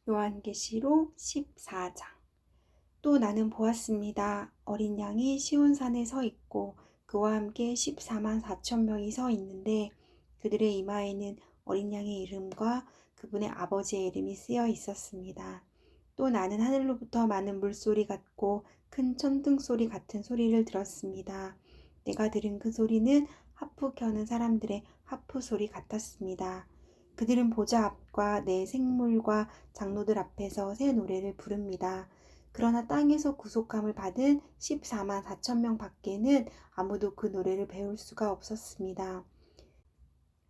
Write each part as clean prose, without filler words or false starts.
요한계시록 14장. 또 나는 보았습니다. 어린 양이 시온산에 서 있고 그와 함께 14만 4천 명이 서 있는데 그들의 이마에는 어린 양의 이름과 그분의 아버지의 이름이 쓰여 있었습니다. 또 나는 하늘로부터 많은 물소리 같고 큰 천둥소리 같은 소리를 들었습니다. 내가 들은 그 소리는 하프 켜는 사람들의 하프 소리 같았습니다. 그들은 보좌 앞과 내 생물과 장로들 앞에서 새 노래를 부릅니다. 그러나 땅에서 구속함을 받은 14만 4천 명 밖에는 아무도 그 노래를 배울 수가 없었습니다.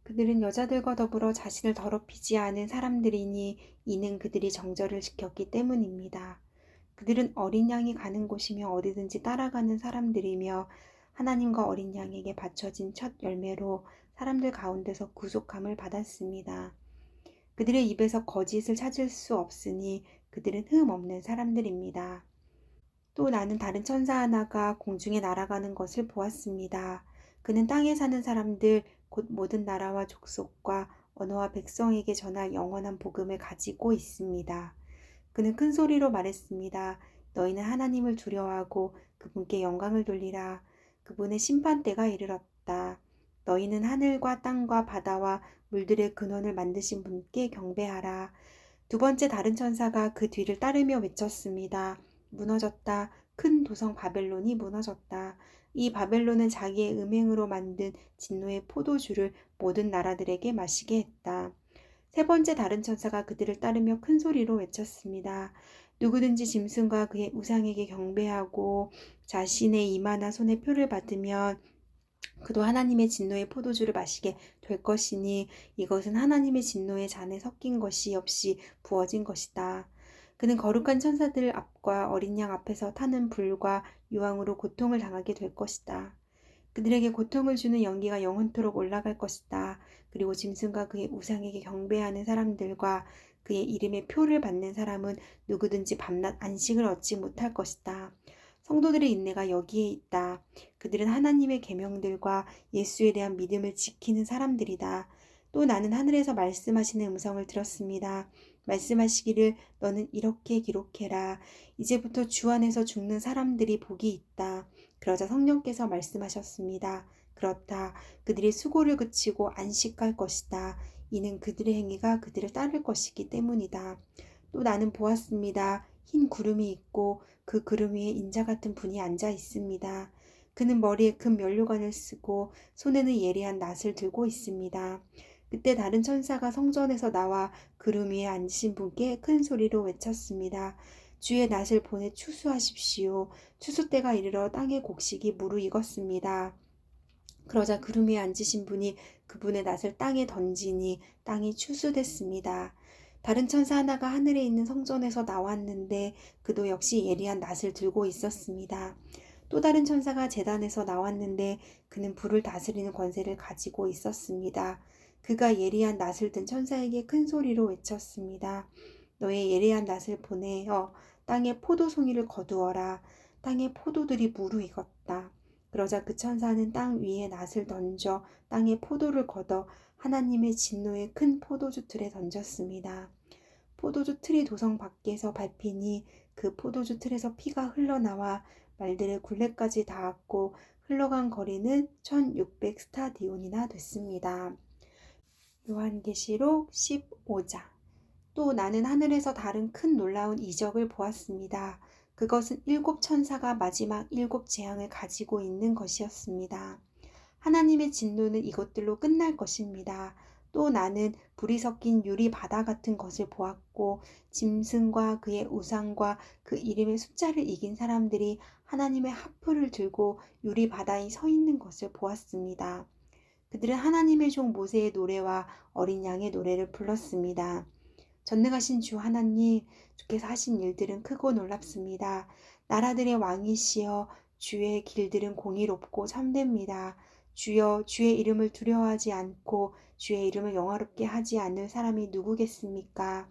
그들은 여자들과 더불어 자신을 더럽히지 않은 사람들이니 이는 그들이 정절을 지켰기 때문입니다. 그들은 어린 양이 가는 곳이며 어디든지 따라가는 사람들이며 하나님과 어린 양에게 바쳐진 첫 열매로 사람들 가운데서 구속함을 받았습니다. 그들의 입에서 거짓을 찾을 수 없으니 그들은 흠 없는 사람들입니다. 또 나는 다른 천사 하나가 공중에 날아가는 것을 보았습니다. 그는 땅에 사는 사람들 곧 모든 나라와 족속과 언어와 백성에게 전할 영원한 복음을 가지고 있습니다. 그는 큰 소리로 말했습니다. 너희는 하나님을 두려워하고 그분께 영광을 돌리라. 그분의 심판대가 이르렀다. 너희는 하늘과 땅과 바다와 물들의 근원을 만드신 분께 경배하라. 두 번째 다른 천사가 그 뒤를 따르며 외쳤습니다. 무너졌다. 큰 도성 바벨론이 무너졌다. 이 바벨론은 자기의 음행으로 만든 진노의 포도주를 모든 나라들에게 마시게 했다. 세 번째 다른 천사가 그들을 따르며 큰 소리로 외쳤습니다. 누구든지 짐승과 그의 우상에게 경배하고 자신의 이마나 손에 표를 받으면 그도 하나님의 진노의 포도주를 마시게 될 것이니 이것은 하나님의 진노의 잔에 섞인 것이 없이 부어진 것이다. 그는 거룩한 천사들 앞과 어린 양 앞에서 타는 불과 유황으로 고통을 당하게 될 것이다. 그들에게 고통을 주는 연기가 영원토록 올라갈 것이다. 그리고 짐승과 그의 우상에게 경배하는 사람들과 그의 이름의 표를 받는 사람은 누구든지 밤낮 안식을 얻지 못할 것이다. 성도들의 인내가 여기에 있다. 그들은 하나님의 계명들과 예수에 대한 믿음을 지키는 사람들이다. 또 나는 하늘에서 말씀하시는 음성을 들었습니다. 말씀하시기를 너는 이렇게 기록해라. 이제부터 주 안에서 죽는 사람들이 복이 있다. 그러자 성령께서 말씀하셨습니다. 그렇다. 그들이 수고를 그치고 안식할 것이다. 이는 그들의 행위가 그들을 따를 것이기 때문이다. 또 나는 보았습니다. 흰 구름이 있고 그 구름 위에 인자 같은 분이 앉아 있습니다. 그는 머리에 금 면류관을 쓰고 손에는 예리한 낫을 들고 있습니다. 그때 다른 천사가 성전에서 나와 구름 위에 앉으신 분께 큰 소리로 외쳤습니다. 주의 낫을 보내 추수하십시오. 추수 때가 이르러 땅의 곡식이 무르익었습니다. 그러자 구름 위에 앉으신 분이 그분의 낫을 땅에 던지니 땅이 추수됐습니다. 다른 천사 하나가 하늘에 있는 성전에서 나왔는데 그도 역시 예리한 낫을 들고 있었습니다. 또 다른 천사가 제단에서 나왔는데 그는 불을 다스리는 권세를 가지고 있었습니다. 그가 예리한 낫을 든 천사에게 큰 소리로 외쳤습니다. 너의 예리한 낫을 보내어 땅에 포도송이를 거두어라. 땅의 포도들이 무르익었다. 그러자 그 천사는 땅 위에 낫을 던져 땅에 포도를 걷어 하나님의 진노의 큰 포도주 틀에 던졌습니다. 포도주 틀이 도성 밖에서 밟히니 그 포도주 틀에서 피가 흘러나와 말들의 굴레까지 닿았고 흘러간 거리는 1600 스타디온이나 됐습니다. 요한계시록 15장. 또 나는 하늘에서 다른 큰 놀라운 이적을 보았습니다. 그것은 7 천사가 마지막 7 재앙을 가지고 있는 것이었습니다. 하나님의 진노는 이것들로 끝날 것입니다. 또 나는 불이 섞인 유리 바다 같은 것을 보았고 짐승과 그의 우상과 그 이름의 숫자를 이긴 사람들이 하나님의 하프를 들고 유리 바다에 서 있는 것을 보았습니다. 그들은 하나님의 종 모세의 노래와 어린 양의 노래를 불렀습니다. 전능하신 주 하나님, 주께서 하신 일들은 크고 놀랍습니다. 나라들의 왕이시여, 주의 길들은 공의롭고 참됩니다. 주여, 주의 이름을 두려워하지 않고 주의 이름을 영화롭게 하지 않을 사람이 누구겠습니까?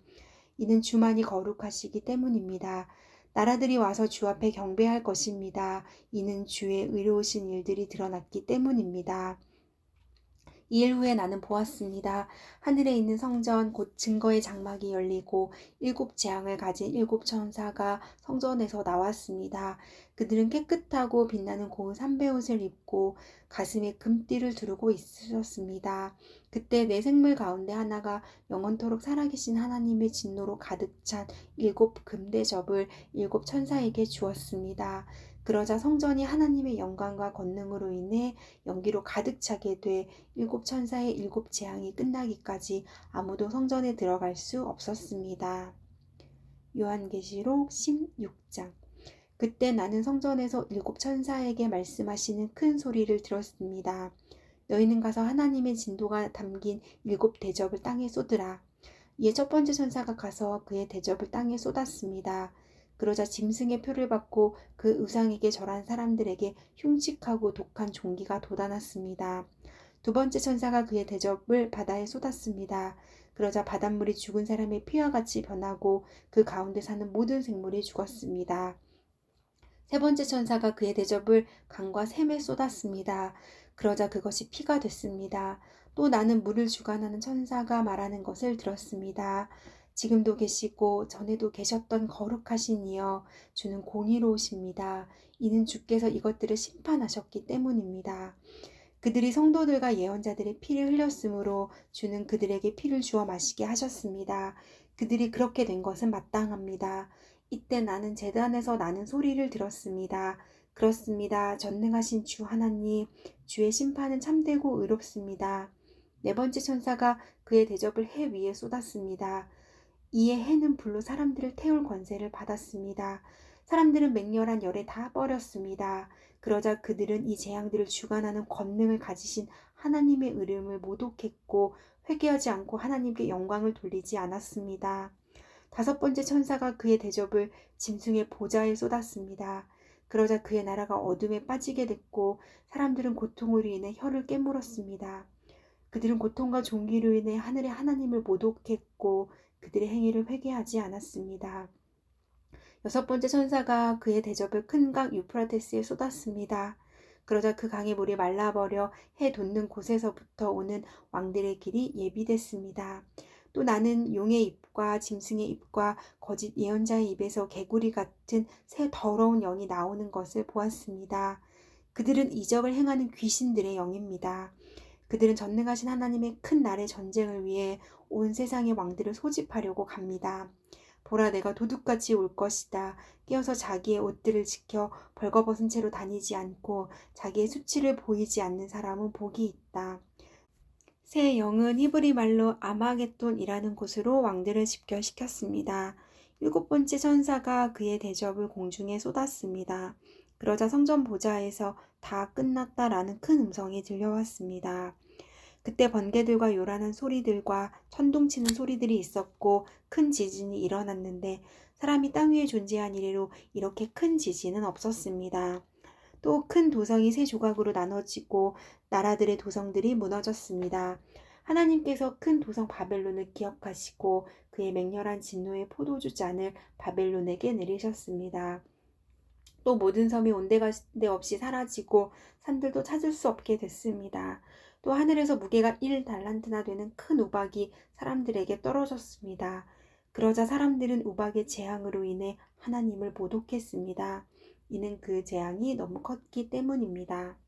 이는 주만이 거룩하시기 때문입니다. 나라들이 와서 주 앞에 경배할 것입니다. 이는 주의 의로우신 일들이 드러났기 때문입니다. 2일 후에 나는 보았습니다. 하늘에 있는 성전 곧 증거의 장막이 열리고 7재앙을 가진 7천사가 성전에서 나왔습니다. 그들은 깨끗하고 빛나는 고운 삼베옷을 입고 가슴에 금띠를 두르고 있으셨습니다. 그때 내 생물 가운데 하나가 영원토록 살아계신 하나님의 진노로 가득 찬 7금대접을 7천사에게 주었습니다. 그러자 성전이 하나님의 영광과 권능으로 인해 연기로 가득 차게 돼 7천사의 7재앙이 끝나기까지 아무도 성전에 들어갈 수 없었습니다. 요한계시록 16장. 그때 나는 성전에서 7천사에게 말씀하시는 큰 소리를 들었습니다. 너희는 가서 하나님의 진도가 담긴 7대접을 땅에 쏟으라. 이에 첫 번째 천사가 가서 그의 대접을 땅에 쏟았습니다. 그러자 짐승의 표를 받고 그 우상에게 절한 사람들에게 흉측하고 독한 종기가 돋아났습니다. 두 번째 천사가 그의 대접을 바다에 쏟았습니다. 그러자 바닷물이 죽은 사람의 피와 같이 변하고 그 가운데 사는 모든 생물이 죽었습니다. 세 번째 천사가 그의 대접을 강과 샘에 쏟았습니다. 그러자 그것이 피가 됐습니다. 또 나는 물을 주관하는 천사가 말하는 것을 들었습니다. 지금도 계시고 전에도 계셨던 거룩하신 이여, 주는 공의로우십니다. 이는 주께서 이것들을 심판하셨기 때문입니다. 그들이 성도들과 예언자들의 피를 흘렸으므로 주는 그들에게 피를 주어 마시게 하셨습니다. 그들이 그렇게 된 것은 마땅합니다. 이때 나는 제단에서 나는 소리를 들었습니다. 그렇습니다. 전능하신 주 하나님, 주의 심판은 참되고 의롭습니다. 네 번째 천사가 그의 대접을 해 위에 쏟았습니다. 이에 해는 불로 사람들을 태울 권세를 받았습니다. 사람들은 맹렬한 열에 다 뻗었습니다. 그러자 그들은 이 재앙들을 주관하는 권능을 가지신 하나님의 이름을 모독했고 회개하지 않고 하나님께 영광을 돌리지 않았습니다. 다섯 번째 천사가 그의 대접을 짐승의 보좌에 쏟았습니다. 그러자 그의 나라가 어둠에 빠지게 됐고 사람들은 고통으로 인해 혀를 깨물었습니다. 그들은 고통과 종기로 인해 하늘의 하나님을 모독했고 그들의 행위를 회개하지 않았습니다. 여섯 번째 천사가 그의 대접을 큰 강 유프라테스에 쏟았습니다. 그러자 그 강의 물이 말라버려 해 돋는 곳에서부터 오는 왕들의 길이 예비됐습니다. 또 나는 용의 입과 짐승의 입과 거짓 예언자의 입에서 개구리 같은 새 더러운 영이 나오는 것을 보았습니다. 그들은 이적을 행하는 귀신들의 영입니다. 그들은 전능하신 하나님의 큰 날의 전쟁을 위해 온 세상의 왕들을 소집하려고 갑니다. 보라, 내가 도둑같이 올 것이다. 깨어서 자기의 옷들을 지켜 벌거벗은 채로 다니지 않고 자기의 수치를 보이지 않는 사람은 복이 있다. 새 영은 히브리 말로 아마겟돈이라는 곳으로 왕들을 집결시켰습니다. 일곱 번째 천사가 그의 대접을 공중에 쏟았습니다. 그러자 성전 보좌에서 다 끝났다라는 큰 음성이 들려왔습니다. 그때 번개들과 요란한 소리들과 천둥치는 소리들이 있었고 큰 지진이 일어났는데 사람이 땅 위에 존재한 이래로 이렇게 큰 지진은 없었습니다. 또 큰 도성이 세 조각으로 나눠지고 나라들의 도성들이 무너졌습니다. 하나님께서 큰 도성 바벨론을 기억하시고 그의 맹렬한 진노의 포도주 잔을 바벨론에게 내리셨습니다. 또 모든 섬이 온데간데 없이 사라지고 산들도 찾을 수 없게 됐습니다. 또 하늘에서 무게가 1달란트나 되는 큰 우박이 사람들에게 떨어졌습니다. 그러자 사람들은 우박의 재앙으로 인해 하나님을 모독했습니다. 이는 그 재앙이 너무 컸기 때문입니다.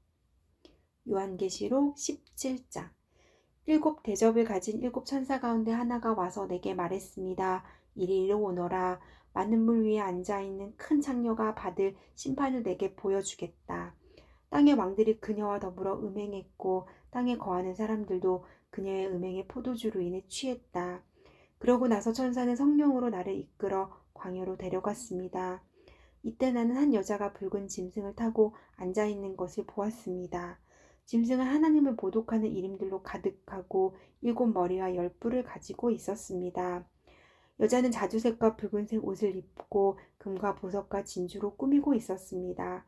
요한계시록 17장. 7대접을 가진 7천사 가운데 하나가 와서 내게 말했습니다. 이리로 오너라. 많은 물 위에 앉아있는 큰 창녀가 받을 심판을 내게 보여주겠다. 땅의 왕들이 그녀와 더불어 음행했고 땅에 거하는 사람들도 그녀의 음행의 포도주로 인해 취했다. 그러고 나서 천사는 성령으로 나를 이끌어 광야로 데려갔습니다. 이때 나는 한 여자가 붉은 짐승을 타고 앉아있는 것을 보았습니다. 짐승은 하나님을 모독하는 이름들로 가득하고 7머리와 10뿔을 가지고 있었습니다. 여자는 자주색과 붉은색 옷을 입고 금과 보석과 진주로 꾸미고 있었습니다.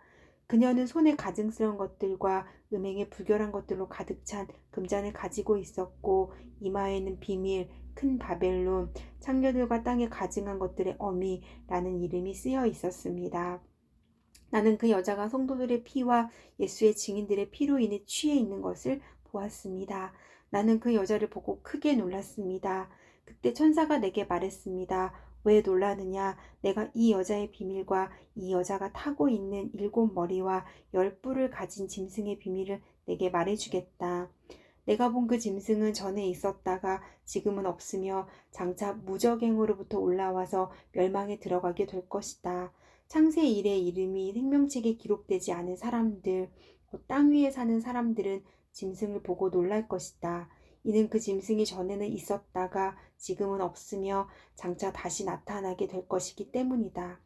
그녀는 손에 가증스러운 것들과 음행에 불결한 것들로 가득 찬 금잔을 가지고 있었고 이마에는 비밀, 큰 바벨론, 창녀들과 땅에 가증한 것들의 어미라는 이름이 쓰여 있었습니다. 나는 그 여자가 성도들의 피와 예수의 증인들의 피로 인해 취해 있는 것을 보았습니다. 나는 그 여자를 보고 크게 놀랐습니다. 그때 천사가 내게 말했습니다. 왜 놀라느냐? 내가 이 여자의 비밀과 이 여자가 타고 있는 7머리와 10뿔을 가진 짐승의 비밀을 내게 말해주겠다. 내가 본 그 짐승은 전에 있었다가 지금은 없으며 장차 무적행으로부터 올라와서 멸망에 들어가게 될 것이다. 창세 이래 이름이 생명책에 기록되지 않은 사람들, 곧 땅 위에 사는 사람들은 짐승을 보고 놀랄 것이다. 이는 그 짐승이 전에는 있었다가 지금은 없으며 장차 다시 나타나게 될 것이기 때문이다.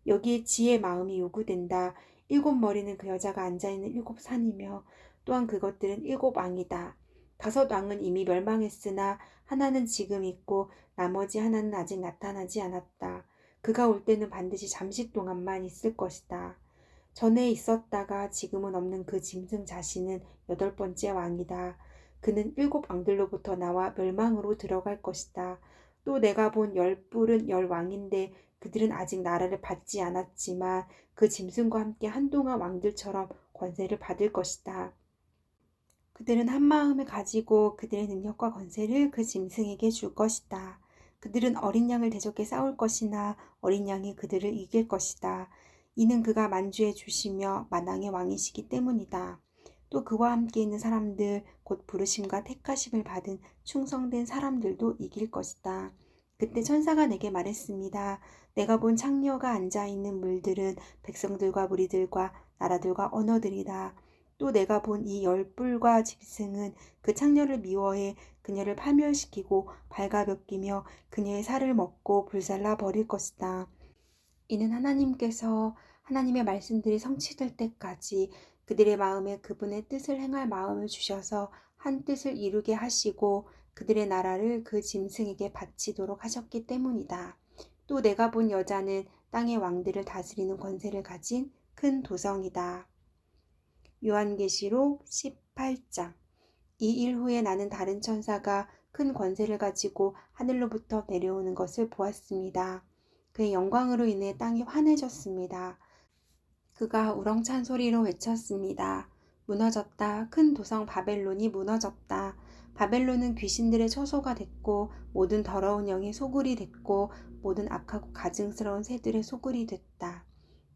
여기에 지혜의 마음이 요구된다. 7머리는 그 여자가 앉아있는 7산이며 또한 그것들은 7왕이다. 5왕은 이미 멸망했으나 하나는 지금 있고 나머지 하나는 아직 나타나지 않았다. 그가 올 때는 반드시 잠시 동안만 있을 것이다. 전에 있었다가 지금은 없는 그 짐승 자신은 8번째 왕이다. 그는 7왕들로부터 나와 멸망으로 들어갈 것이다. 또 내가 본 10뿔은 10왕인데 그들은 아직 나라를 받지 않았지만 그 짐승과 함께 한동안 왕들처럼 권세를 받을 것이다. 그들은 한 마음을 가지고 그들의 능력과 권세를 그 짐승에게 줄 것이다. 그들은 어린 양을 대적해 싸울 것이나 어린 양이 그들을 이길 것이다. 이는 그가 만주해 주시며 만왕의 왕이시기 때문이다. 또 그와 함께 있는 사람들, 곧 부르심과 택하심을 받은 충성된 사람들도 이길 것이다. 그때 천사가 내게 말했습니다. 내가 본 창녀가 앉아있는 물들은 백성들과 무리들과 나라들과 언어들이다. 또 내가 본 이 10뿔과 짐승은 그 창녀를 미워해 그녀를 파멸시키고 발가벗기며 그녀의 살을 먹고 불살라 버릴 것이다. 이는 하나님의 말씀들이 성취될 때까지 그들의 마음에 그분의 뜻을 행할 마음을 주셔서 한 뜻을 이루게 하시고 그들의 나라를 그 짐승에게 바치도록 하셨기 때문이다. 또 내가 본 여자는 땅의 왕들을 다스리는 권세를 가진 큰 도성이다. 요한계시록 18장. 이 일 후에 나는 다른 천사가 큰 권세를 가지고 하늘로부터 내려오는 것을 보았습니다. 그의 영광으로 인해 땅이 환해졌습니다. 그가 우렁찬 소리로 외쳤습니다. 무너졌다. 큰 도성 바벨론이 무너졌다. 바벨론은 귀신들의 처소가 됐고 모든 더러운 영의 소굴이 됐고 모든 악하고 가증스러운 새들의 소굴이 됐다.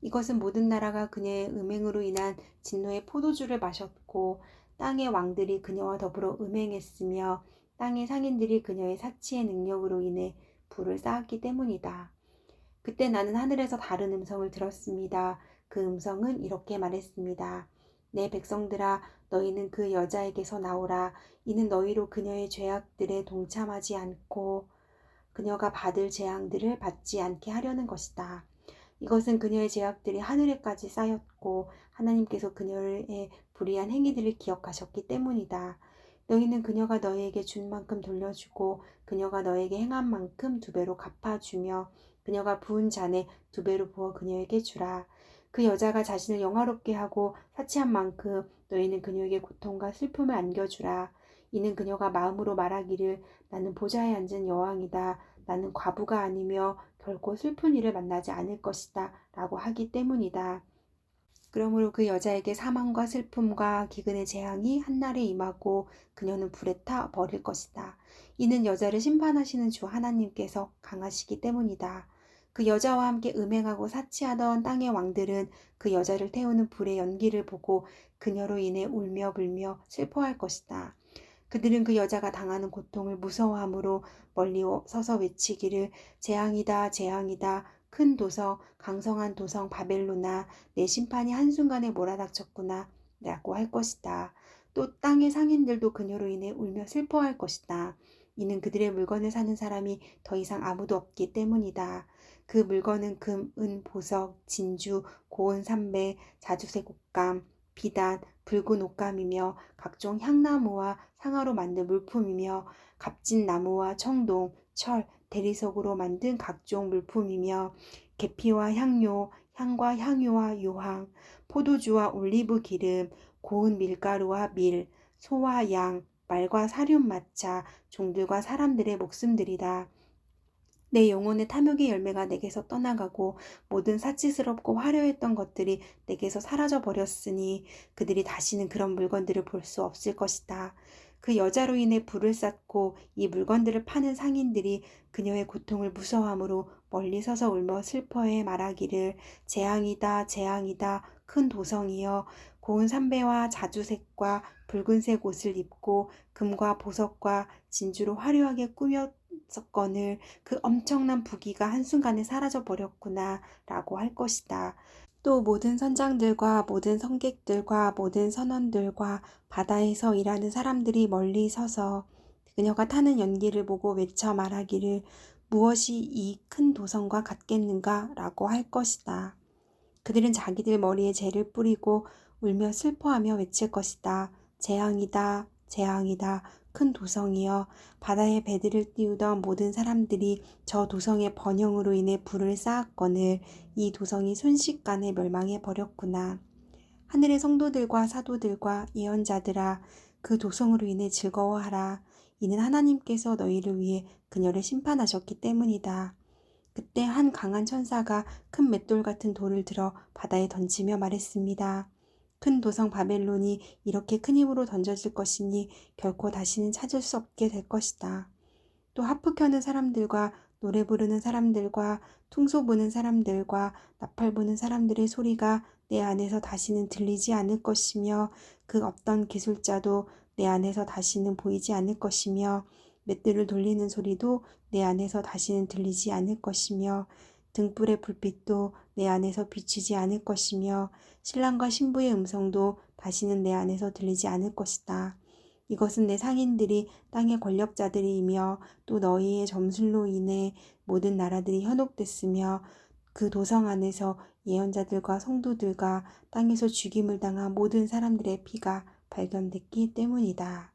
이것은 모든 나라가 그녀의 음행으로 인한 진노의 포도주를 마셨고 땅의 왕들이 그녀와 더불어 음행했으며 땅의 상인들이 그녀의 사치의 능력으로 인해 불을 쌓았기 때문이다. 그때 나는 하늘에서 다른 음성을 들었습니다. 그 음성은 이렇게 말했습니다. 내 백성들아, 너희는 그 여자에게서 나오라. 이는 너희로 그녀의 죄악들에 동참하지 않고 그녀가 받을 재앙들을 받지 않게 하려는 것이다. 이것은 그녀의 죄악들이 하늘에까지 쌓였고 하나님께서 그녀의 불의한 행위들을 기억하셨기 때문이다. 너희는 그녀가 너희에게 준 만큼 돌려주고 그녀가 너에게 행한 만큼 2배로 갚아주며 그녀가 부은 잔에 2배로 부어 그녀에게 주라. 그 여자가 자신을 영화롭게 하고 사치한 만큼 너희는 그녀에게 고통과 슬픔을 안겨주라. 이는 그녀가 마음으로 말하기를 나는 보좌에 앉은 여왕이다. 나는 과부가 아니며 결코 슬픈 일을 만나지 않을 것이다 라고 하기 때문이다. 그러므로 그 여자에게 사망과 슬픔과 기근의 재앙이 한날에 임하고 그녀는 불에 타 버릴 것이다. 이는 여자를 심판하시는 주 하나님께서 강하시기 때문이다. 그 여자와 함께 음행하고 사치하던 땅의 왕들은 그 여자를 태우는 불의 연기를 보고 그녀로 인해 울며 불며 슬퍼할 것이다. 그들은 그 여자가 당하는 고통을 무서워함으로 멀리 서서 외치기를 재앙이다 재앙이다 큰 도성 강성한 도성 바벨로나 내 심판이 한순간에 몰아닥쳤구나 라고 할 것이다. 또 땅의 상인들도 그녀로 인해 울며 슬퍼할 것이다. 이는 그들의 물건을 사는 사람이 더 이상 아무도 없기 때문이다. 그 물건은 금, 은, 보석, 진주, 고운 삼배, 자주색 옷감, 비단, 붉은 옷감이며 각종 향나무와 상아로 만든 물품이며 값진 나무와 청동, 철, 대리석으로 만든 각종 물품이며 계피와 향료, 향과 향유와 유황, 포도주와 올리브 기름, 고운 밀가루와 밀, 소와 양, 말과 사륜 마차, 종들과 사람들의 목숨들이다. 내 영혼의 탐욕의 열매가 내게서 떠나가고 모든 사치스럽고 화려했던 것들이 내게서 사라져 버렸으니 그들이 다시는 그런 물건들을 볼 수 없을 것이다. 그 여자로 인해 불을 쌓고 이 물건들을 파는 상인들이 그녀의 고통을 무서워함으로 멀리 서서 울며 슬퍼해 말하기를 재앙이다 재앙이다 큰 도성이여 고운 삼배와 자주색과 붉은색 옷을 입고 금과 보석과 진주로 화려하게 꾸몄었거늘 그 엄청난 부귀가 한순간에 사라져 버렸구나 라고 할 것이다. 또 모든 선장들과 모든 성객들과 모든 선원들과 바다에서 일하는 사람들이 멀리 서서 그녀가 타는 연기를 보고 외쳐 말하기를 무엇이 이 큰 도성과 같겠는가 라고 할 것이다. 그들은 자기들 머리에 재를 뿌리고 울며 슬퍼하며 외칠 것이다. 재앙이다, 재앙이다, 큰 도성이여. 바다에 배들을 띄우던 모든 사람들이 저 도성의 번영으로 인해 불을 쌓았거늘 이 도성이 순식간에 멸망해 버렸구나. 하늘의 성도들과 사도들과 예언자들아, 그 도성으로 인해 즐거워하라. 이는 하나님께서 너희를 위해 그녀를 심판하셨기 때문이다. 그때 한 강한 천사가 큰 맷돌 같은 돌을 들어 바다에 던지며 말했습니다. 큰 도성 바벨론이 이렇게 큰 힘으로 던져질 것이니 결코 다시는 찾을 수 없게 될 것이다. 또 하프 켜는 사람들과 노래 부르는 사람들과 퉁소 부는 사람들과 나팔 부는 사람들의 소리가 내 안에서 다시는 들리지 않을 것이며 그 어떤 기술자도 내 안에서 다시는 보이지 않을 것이며 맷들을 돌리는 소리도 내 안에서 다시는 들리지 않을 것이며 등불의 불빛도 내 안에서 비추지 않을 것이며 신랑과 신부의 음성도 다시는 내 안에서 들리지 않을 것이다. 이것은 내 상인들이 땅의 권력자들이며 또 너희의 점술로 인해 모든 나라들이 현혹됐으며 그 도성 안에서 예언자들과 성도들과 땅에서 죽임을 당한 모든 사람들의 피가 발견됐기 때문이다.